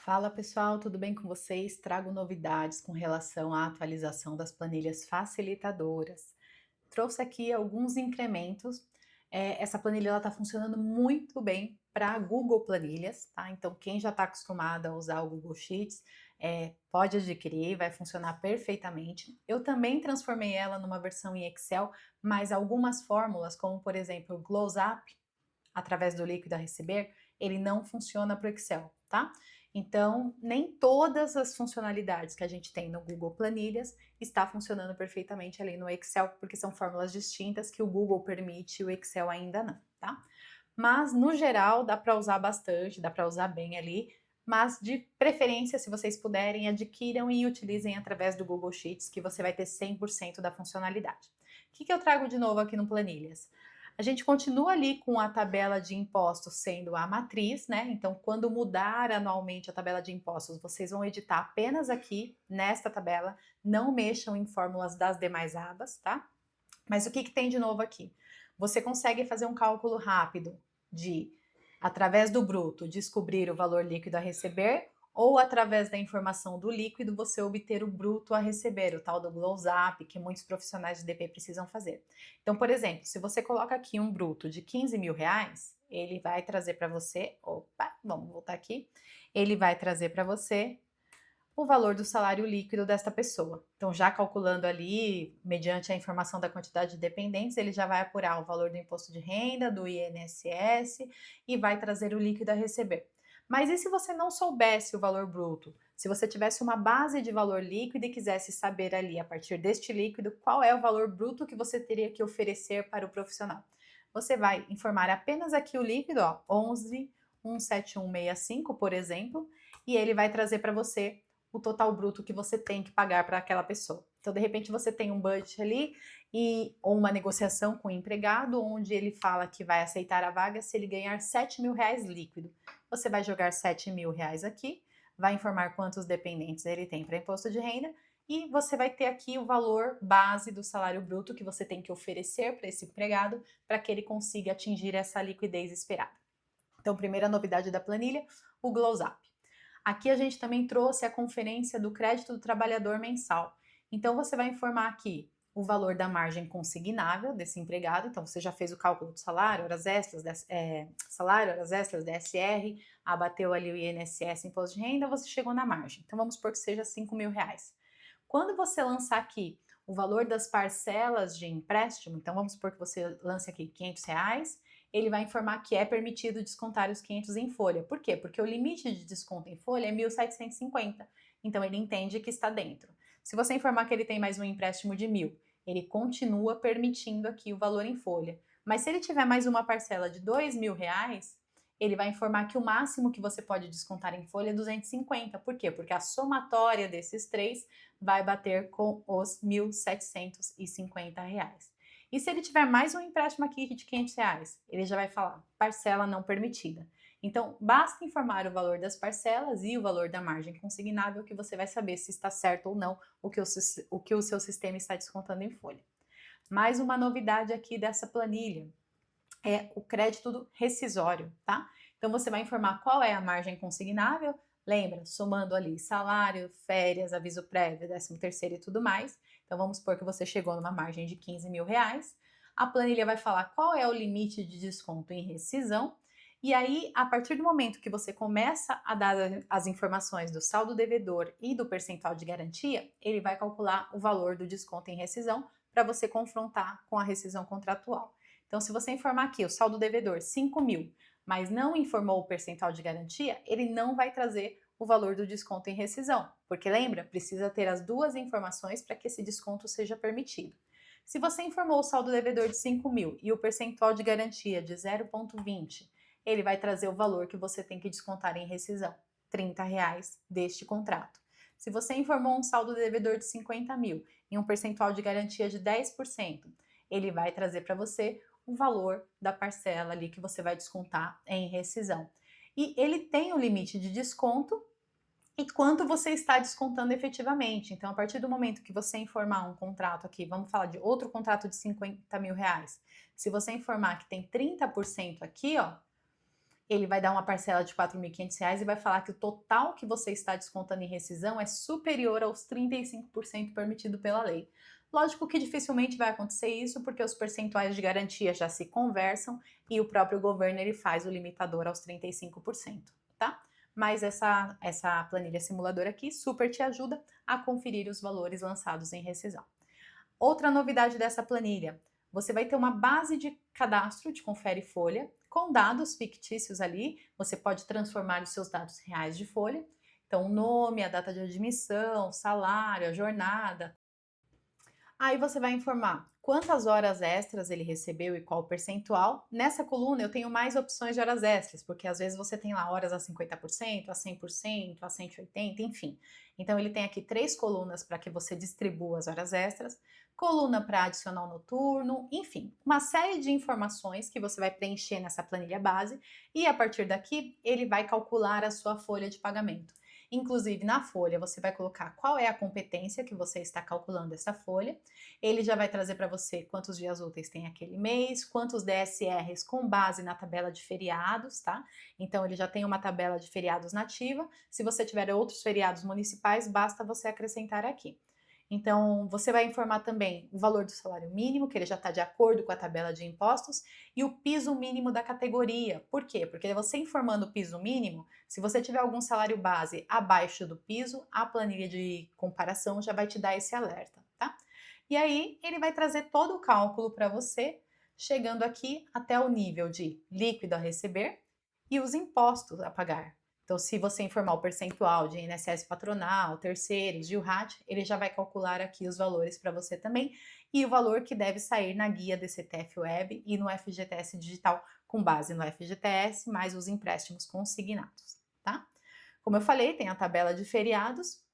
Fala pessoal, tudo bem com vocês? Trago novidades com relação à atualização das planilhas facilitadoras. Trouxe aqui alguns incrementos. Essa planilha está funcionando muito bem para Google Planilhas, tá? Então, quem já está acostumado a usar o Google Sheets, pode adquirir, vai funcionar perfeitamente. Eu também transformei ela numa versão em Excel, mas algumas fórmulas, como por exemplo o Close Up, através do líquido a receber, ele não funciona para o Excel, tá? Então, nem todas as funcionalidades que a gente tem no Google Planilhas está funcionando perfeitamente ali no Excel, porque são fórmulas distintas que o Google permite e o Excel ainda não, tá? Mas, no geral, dá para usar bastante, dá para usar bem ali, mas de preferência, se vocês puderem, adquiram e utilizem através do Google Sheets, que você vai ter 100% da funcionalidade. O que eu trago de novo aqui no Planilhas? A gente continua ali com a tabela de impostos sendo a matriz, né? Então, quando mudar anualmente a tabela de impostos, vocês vão editar apenas aqui nesta tabela, não mexam em fórmulas das demais abas, tá? Mas o que tem de novo aqui? Você consegue fazer um cálculo rápido de, através do bruto, descobrir o valor líquido a receber, ou através da informação do líquido, você obter o bruto a receber, o tal do close-up, que muitos profissionais de DP precisam fazer. Então, por exemplo, se você coloca aqui um bruto de 15 mil reais, ele vai trazer para você, opa, vamos voltar aqui, ele vai trazer para você o valor do salário líquido desta pessoa. Então, já calculando ali, mediante a informação da quantidade de dependentes, ele já vai apurar o valor do imposto de renda, do INSS e vai trazer o líquido a receber. Mas e se você não soubesse o valor bruto? Se você tivesse uma base de valor líquido e quisesse saber ali, a partir deste líquido, qual é o valor bruto que você teria que oferecer para o profissional? Você vai informar apenas aqui o líquido, ó, 11.17165, por exemplo, e ele vai trazer para você o total bruto que você tem que pagar para aquela pessoa. Então, de repente, você tem um budget ali ou uma negociação com o empregado, onde ele fala que vai aceitar a vaga se ele ganhar 7 mil reais líquido. Você vai jogar 7 mil reais aqui, vai informar quantos dependentes ele tem para imposto de renda e você vai ter aqui o valor base do salário bruto que você tem que oferecer para esse empregado para que ele consiga atingir essa liquidez esperada. Então, primeira novidade da planilha, o Glows Up. Aqui a gente também trouxe a conferência do crédito do trabalhador mensal. Então você vai informar aqui o valor da margem consignável desse empregado. Então você já fez o cálculo do salário, horas extras, salário, horas extras, DSR, abateu ali o INSS, imposto de renda, você chegou na margem. Então vamos supor que seja 5 mil reais. Quando você lançar aqui o valor das parcelas de empréstimo, então vamos supor que você lance aqui 500 reais, ele vai informar que é permitido descontar os 500 em folha. Por quê? Porque o limite de desconto em folha é 1.750. Então ele entende que está dentro. Se você informar que ele tem mais um empréstimo de 1.000, ele continua permitindo aqui o valor em folha. Mas se ele tiver mais uma parcela de 2.000 reais, ele vai informar que o máximo que você pode descontar em folha é 250. Por quê? Porque a somatória desses três vai bater com os 1.750 reais. E se ele tiver mais um empréstimo aqui de 500 reais, ele já vai falar parcela não permitida. Então, basta informar o valor das parcelas e o valor da margem consignável que você vai saber se está certo ou não o que o seu sistema está descontando em folha. Mais uma novidade aqui dessa planilha é o crédito rescisório, tá? Então, você vai informar qual é a margem consignável, lembra, somando ali salário, férias, aviso prévio, 13º e tudo mais. Então, vamos supor que você chegou numa margem de 15 mil reais. A planilha vai falar qual é o limite de desconto em rescisão. E aí, a partir do momento que você começa a dar as informações do saldo devedor e do percentual de garantia, ele vai calcular o valor do desconto em rescisão para você confrontar com a rescisão contratual. Então, se você informar aqui o saldo devedor 5 mil, mas não informou o percentual de garantia, ele não vai trazer o valor do desconto em rescisão, porque lembra, precisa ter as duas informações para que esse desconto seja permitido. Se você informou o saldo devedor de 5 mil e o percentual de garantia de 0,20, ele vai trazer o valor que você tem que descontar em rescisão, R$ 30 deste contrato. Se você informou um saldo devedor de 50 mil e um percentual de garantia de 10%, ele vai trazer para você o valor da parcela ali que você vai descontar em rescisão. E ele tem o limite de desconto e quanto você está descontando efetivamente. Então, a partir do momento que você informar um contrato aqui, vamos falar de outro contrato de 50 mil reais, se você informar que tem 30% aqui, ó, ele vai dar uma parcela de R$ 4.500 e vai falar que o total que você está descontando em rescisão é superior aos 35% permitido pela lei. Lógico que dificilmente vai acontecer isso, porque os percentuais de garantia já se conversam e o próprio governo ele faz o limitador aos 35%, tá? Mas essa planilha simuladora aqui super te ajuda a conferir os valores lançados em rescisão. Outra novidade dessa planilha, você vai ter uma base de cadastro de confere folha com dados fictícios ali, você pode transformar os seus dados reais de folha, então o nome, a data de admissão, salário, a jornada. Aí você vai informar quantas horas extras ele recebeu e qual o percentual. Nessa coluna eu tenho mais opções de horas extras, porque às vezes você tem lá horas a 50%, a 100%, a 180%, enfim. Então ele tem aqui 3 colunas para que você distribua as horas extras, coluna para adicional noturno, enfim, uma série de informações que você vai preencher nessa planilha base e a partir daqui ele vai calcular a sua folha de pagamento. Inclusive, na folha, você vai colocar qual é a competência que você está calculando essa folha. Ele já vai trazer para você quantos dias úteis tem aquele mês, quantos DSRs com base na tabela de feriados, tá? Então, ele já tem uma tabela de feriados nativa. Se você tiver outros feriados municipais, basta você acrescentar aqui. Então, você vai informar também o valor do salário mínimo, que ele já está de acordo com a tabela de impostos, e o piso mínimo da categoria. Por quê? Porque você informando o piso mínimo, se você tiver algum salário base abaixo do piso, a planilha de comparação já vai te dar esse alerta, tá? E aí, ele vai trazer todo o cálculo para você, chegando aqui até o nível de líquido a receber e os impostos a pagar. Então, se você informar o percentual de INSS patronal, terceiros e o RAT, ele já vai calcular aqui os valores para você também e o valor que deve sair na guia DCTF Web e no FGTS Digital com base no FGTS mais os empréstimos consignados, tá? Como eu falei, tem a tabela de feriados.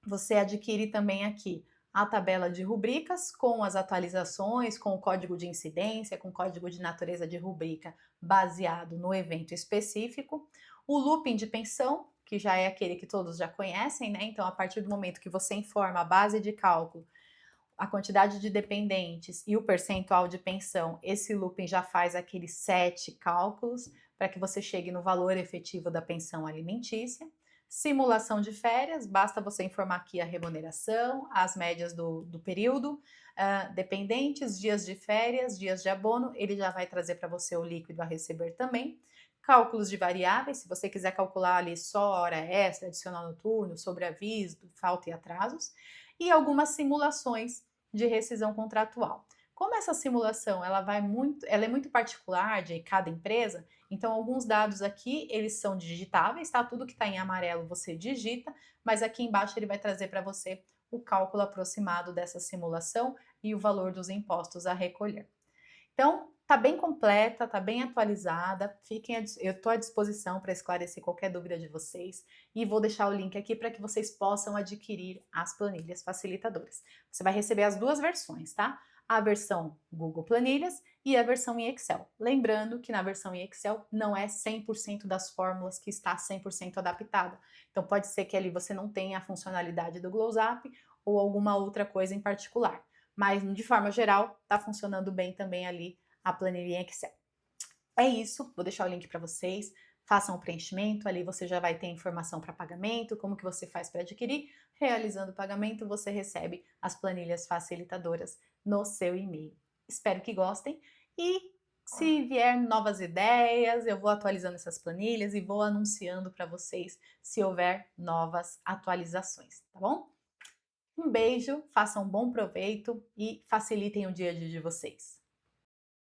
Você adquire também aqui a tabela de rubricas com as atualizações, com o código de incidência, com o código de natureza de rubrica baseado no evento específico. O looping de pensão, que já é aquele que todos já conhecem, né? Então, a partir do momento que você informa a base de cálculo, a quantidade de dependentes e o percentual de pensão, esse looping já faz aqueles 7 cálculos para que você chegue no valor efetivo da pensão alimentícia. Simulação de férias, basta você informar aqui a remuneração, as médias do período, dependentes, dias de férias, dias de abono, ele já vai trazer para você o líquido a receber também. Cálculos de variáveis, se você quiser calcular ali só hora extra, adicional noturno, sobreaviso, falta e atrasos, e algumas simulações de rescisão contratual. Como essa simulação ela é muito particular de cada empresa, então alguns dados aqui eles são digitáveis, tá? Tudo que está em amarelo você digita, mas aqui embaixo ele vai trazer para você o cálculo aproximado dessa simulação e o valor dos impostos a recolher. Então, tá bem completa, tá bem atualizada. Eu estou à disposição para esclarecer qualquer dúvida de vocês e vou deixar o link aqui para que vocês possam adquirir as planilhas facilitadoras. Você vai receber as duas versões, tá? A versão Google Planilhas e a versão em Excel. Lembrando que na versão em Excel não é 100% das fórmulas que está 100% adaptada. Então pode ser que ali você não tenha a funcionalidade do Glosap ou alguma outra coisa em particular. Mas de forma geral está funcionando bem também ali a planilha em Excel. É isso, vou deixar o link para vocês. Façam o preenchimento, ali você já vai ter informação para pagamento, como que você faz para adquirir. Realizando o pagamento, você recebe as planilhas facilitadoras no seu e-mail. Espero que gostem e se vier novas ideias, eu vou atualizando essas planilhas e vou anunciando para vocês se houver novas atualizações, tá bom? Um beijo, façam um bom proveito e facilitem o dia a dia de vocês.